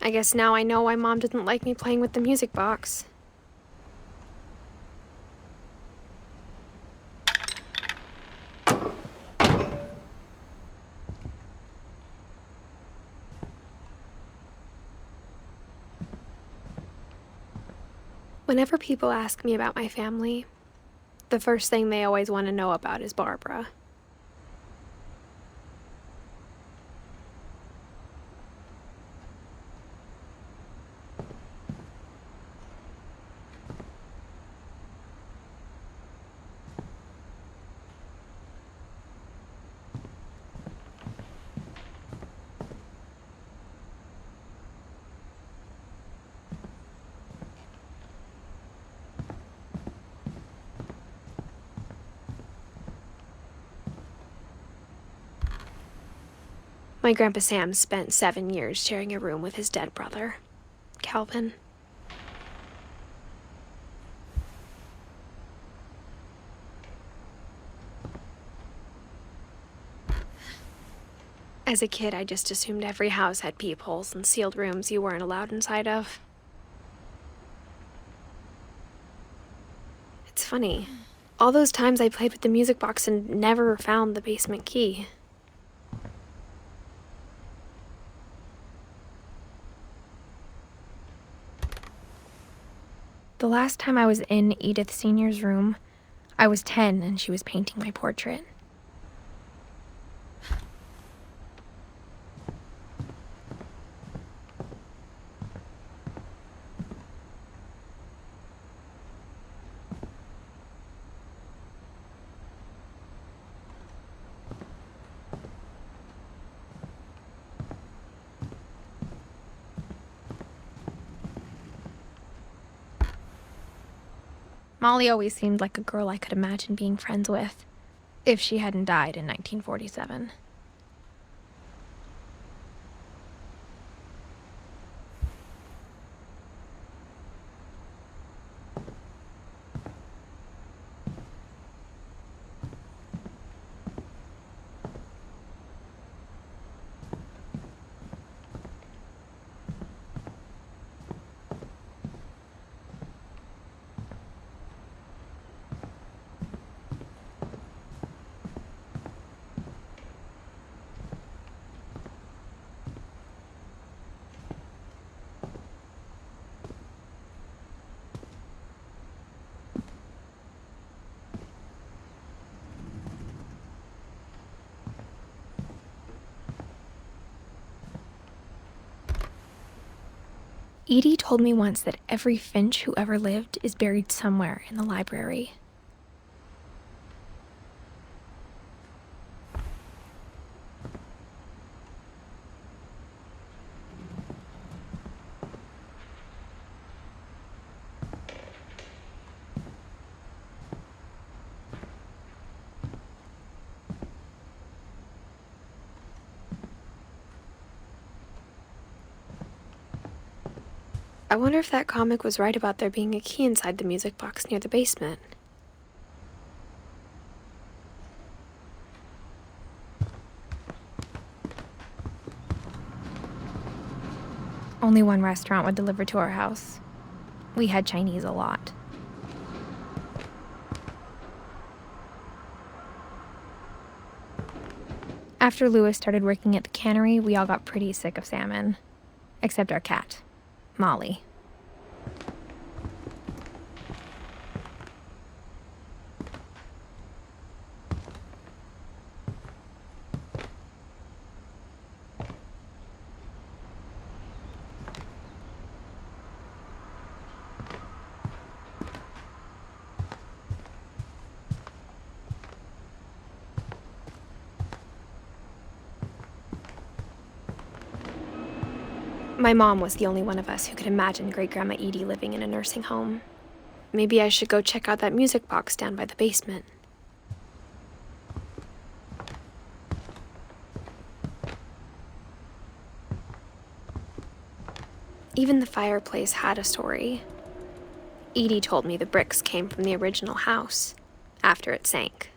I guess now I know why Mom didn't like me playing with the music box. Whenever people ask me about my family, the first thing they always want to know about is Barbara. My Grandpa Sam spent 7 years sharing a room with his dead brother, Calvin. As a kid, I just assumed every house had peepholes and sealed rooms you weren't allowed inside of. It's funny. All those times I played with the music box and never found the basement key. The last time I was in Edith Sr.'s room, I was 10 and she was painting my portrait. Molly always seemed like a girl I could imagine being friends with, if she hadn't died in 1947. Edie told me once that every Finch who ever lived is buried somewhere in the library. I wonder if that comic was right about there being a key inside the music box near the basement. Only one restaurant would deliver to our house. We had Chinese a lot. After Louis started working at the cannery, we all got pretty sick of salmon. Except our cat, Molly. My mom was the only one of us who could imagine Great-Grandma Edie living in a nursing home. Maybe I should go check out that music box down by the basement. Even the fireplace had a story. Edie told me the bricks came from the original house, after it sank.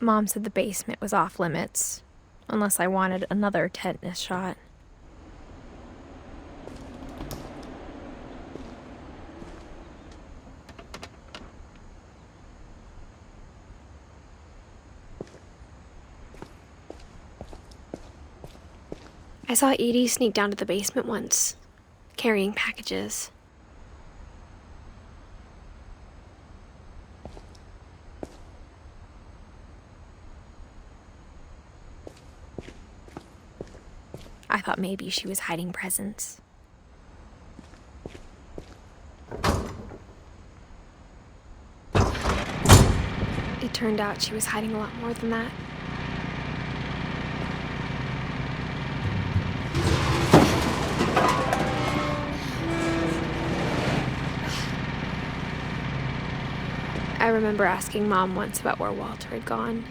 Mom said the basement was off limits, unless I wanted another tetanus shot. I saw Edie sneak down to the basement once, carrying packages. I thought maybe she was hiding presents. It turned out she was hiding a lot more than that. I remember asking Mom once about where Walter had gone.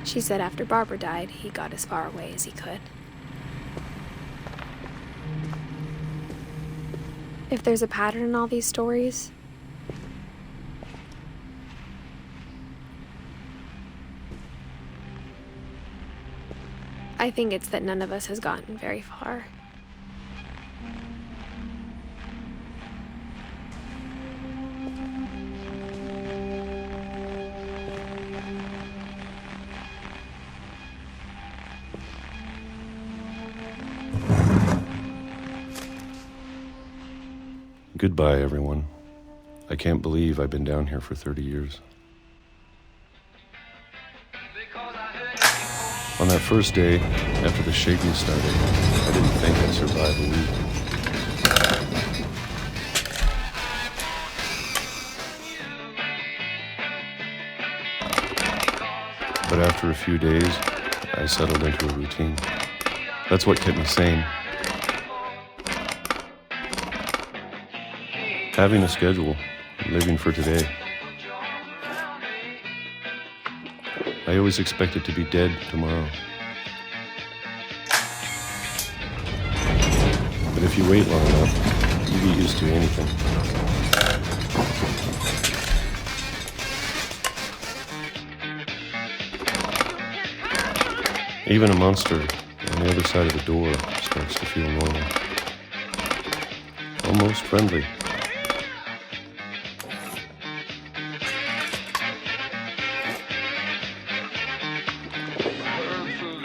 She said after Barbara died, he got as far away as he could. If there's a pattern in all these stories, I think it's that none of us has gotten very far. Goodbye, everyone. I can't believe I've been down here for 30 years. On that first day, after the shaking started, I didn't think I'd survive a week. But after a few days, I settled into a routine. That's what kept me sane. Having a schedule, living for today. I always expected to be dead tomorrow. But if you wait long enough, you get used to anything. Even a monster on the other side of the door starts to feel normal. Almost friendly.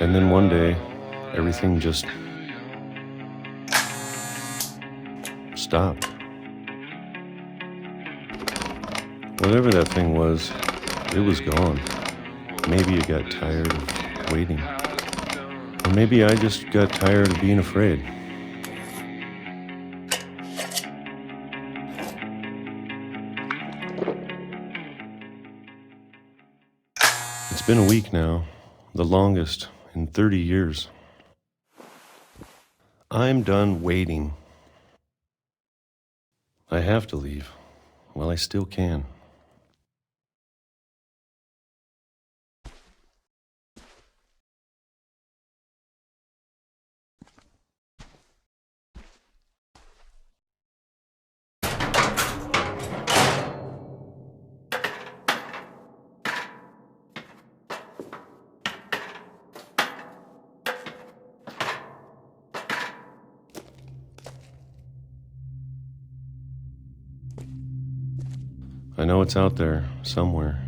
And then one day, everything just stopped. Whatever that thing was, it was gone. Maybe it got tired of waiting. Or maybe I just got tired of being afraid. It's been a week now, the longest in 30 years. I'm done waiting. I have to leave while I still can. I know it's out there, somewhere.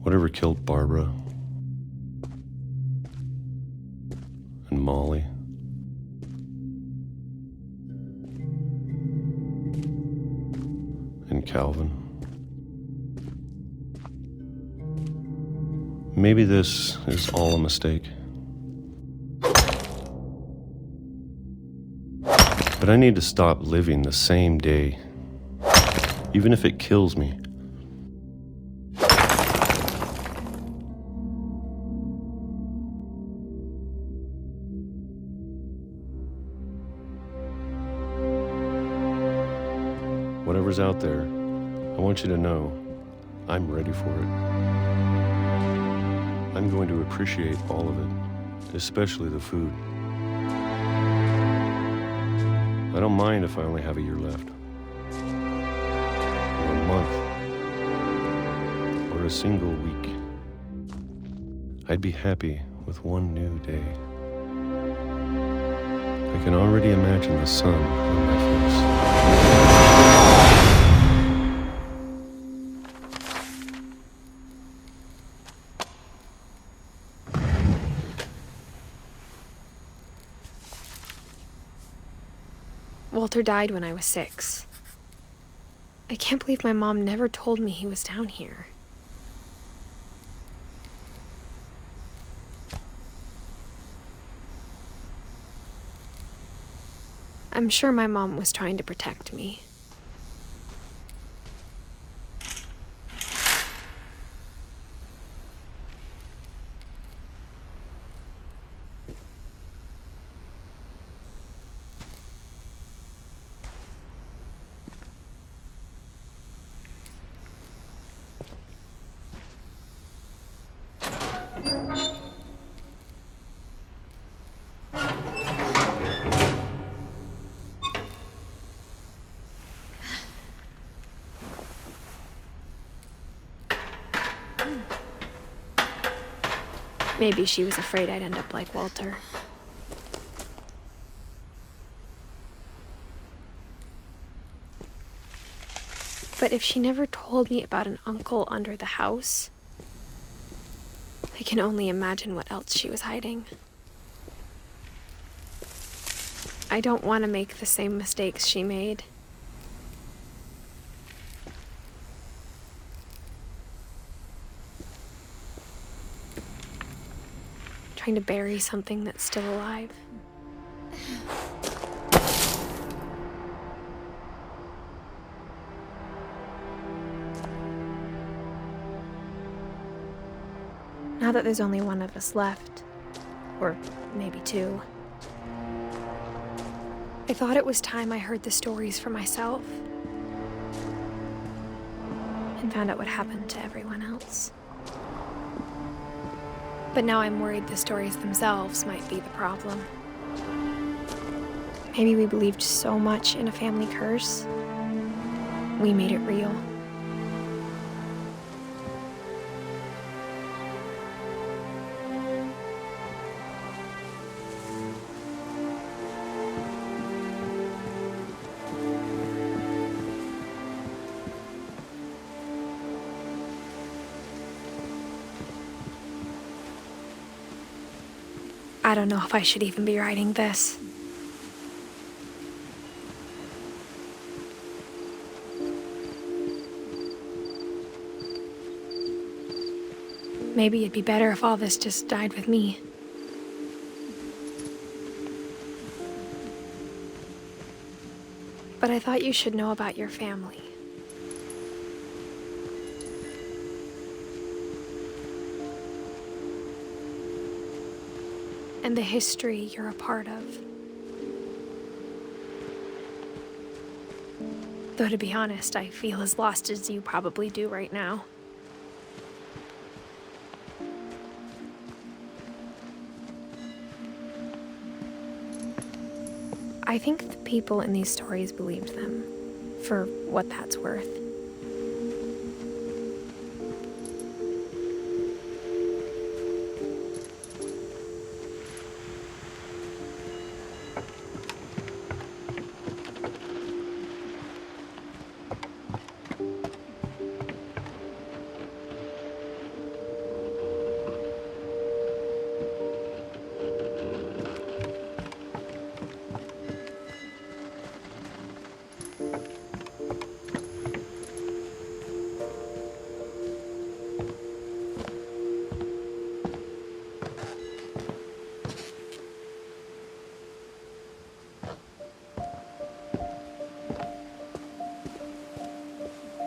Whatever killed Barbara and Molly and Calvin. Maybe this is all a mistake. But I need to stop living the same day, even if it kills me. Whatever's out there, I want you to know I'm ready for it. I'm going to appreciate all of it, especially the food. I don't mind if I only have a year left. a single week. I'd be happy with one new day. I can already imagine the sun on my face. Walter died when I was 6. I can't believe my mom never told me he was down here. I'm sure my mom was trying to protect me. Maybe she was afraid I'd end up like Walter. But if she never told me about an uncle under the house, I can only imagine what else she was hiding. I don't want to make the same mistakes she made. Trying to bury something that's still alive. Now that there's only one of us left, or maybe 2, I thought it was time I heard the stories for myself and found out what happened to everyone else. But now I'm worried the stories themselves might be the problem. Maybe we believed so much in a family curse, we made it real. I don't know if I should even be writing this. Maybe it'd be better if all this just died with me. But I thought you should know about your family. And the history you're a part of. Though to be honest, I feel as lost as you probably do right now. I think the people in these stories believed them, for what that's worth.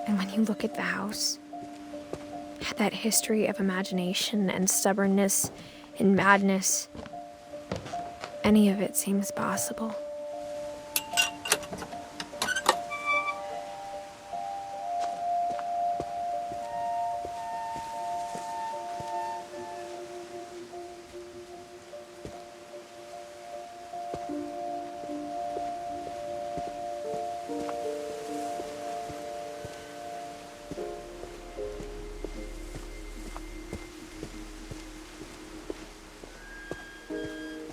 And when you look at the house, that history of imagination and stubbornness and madness, any of it seems possible.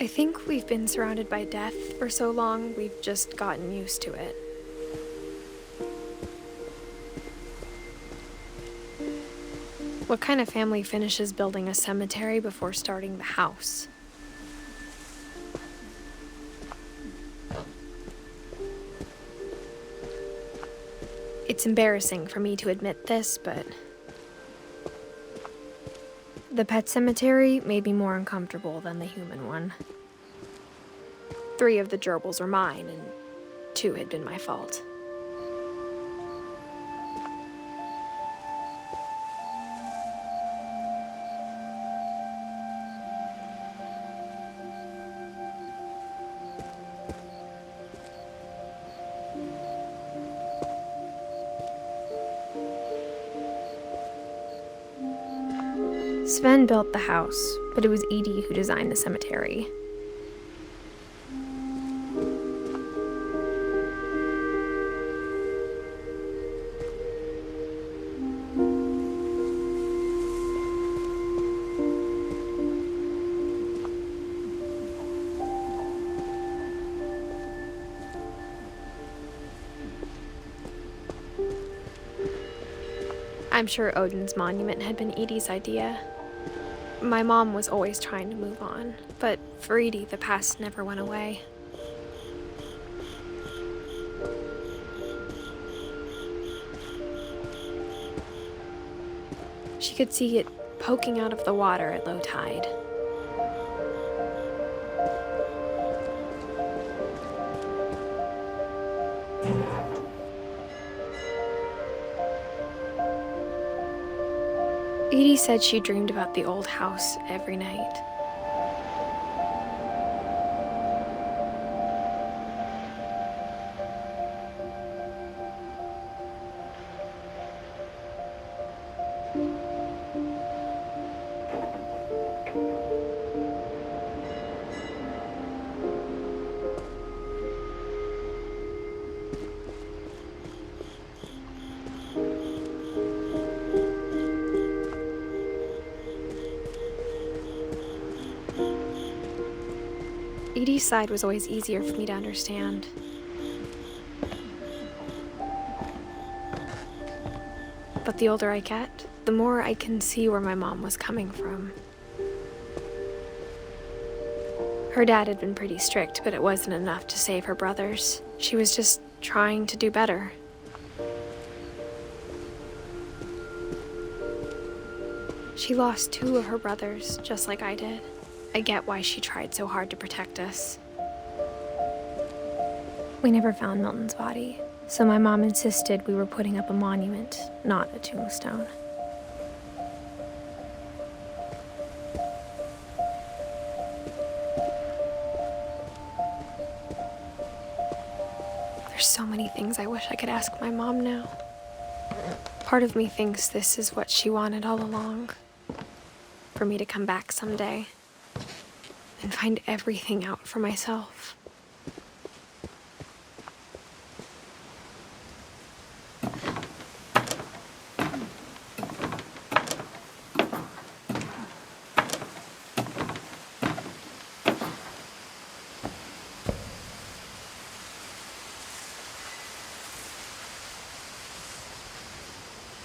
I think we've been surrounded by death for so long, we've just gotten used to it. What kind of family finishes building a cemetery before starting the house? It's embarrassing for me to admit this, but the pet cemetery may be more uncomfortable than the human one. 3 of the gerbils were mine, and 2 had been my fault. Sven built the house, but it was Edie who designed the cemetery. I'm sure Odin's monument had been Edie's idea. My mom was always trying to move on, but for Edie, the past never went away. She could see it poking out of the water at low tide. Edie said she dreamed about the old house every night. Edie's side was always easier for me to understand. But the older I get, the more I can see where my mom was coming from. Her dad had been pretty strict, but it wasn't enough to save her brothers. She was just trying to do better. She lost 2 of her brothers, just like I did. I get why she tried so hard to protect us. We never found Milton's body, so my mom insisted we were putting up a monument, not a tombstone. There's so many things I wish I could ask my mom now. Part of me thinks this is what she wanted all along, for me to come back someday and find everything out for myself.